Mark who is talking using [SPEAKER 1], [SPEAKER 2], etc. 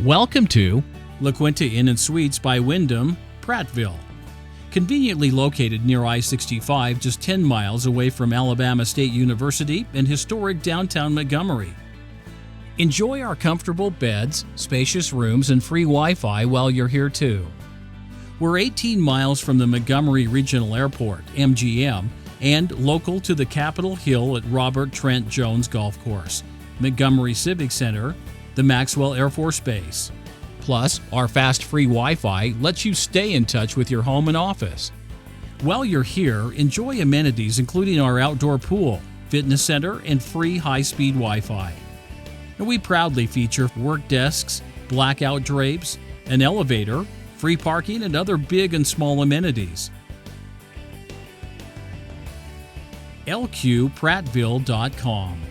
[SPEAKER 1] Welcome to La Quinta Inn Suites by Wyndham Prattville. Conveniently located near I-65, just 10 miles away from Alabama State University in historic downtown Montgomery. Enjoy our comfortable beds, spacious rooms, and free Wi-Fi while you're here too. We're 18 miles from the Montgomery Regional Airport, MGM, and local to the Capitol Hill at Robert Trent Jones Golf Course, Montgomery Civic Center, the Maxwell Air Force Base. Plus, our fast free Wi-Fi lets you stay in touch with your home and office. While you're here, enjoy amenities including our outdoor pool, fitness center, and free high-speed Wi-Fi. And we proudly feature work desks, blackout drapes, an elevator, free parking, and other big and small amenities. lqprattville.com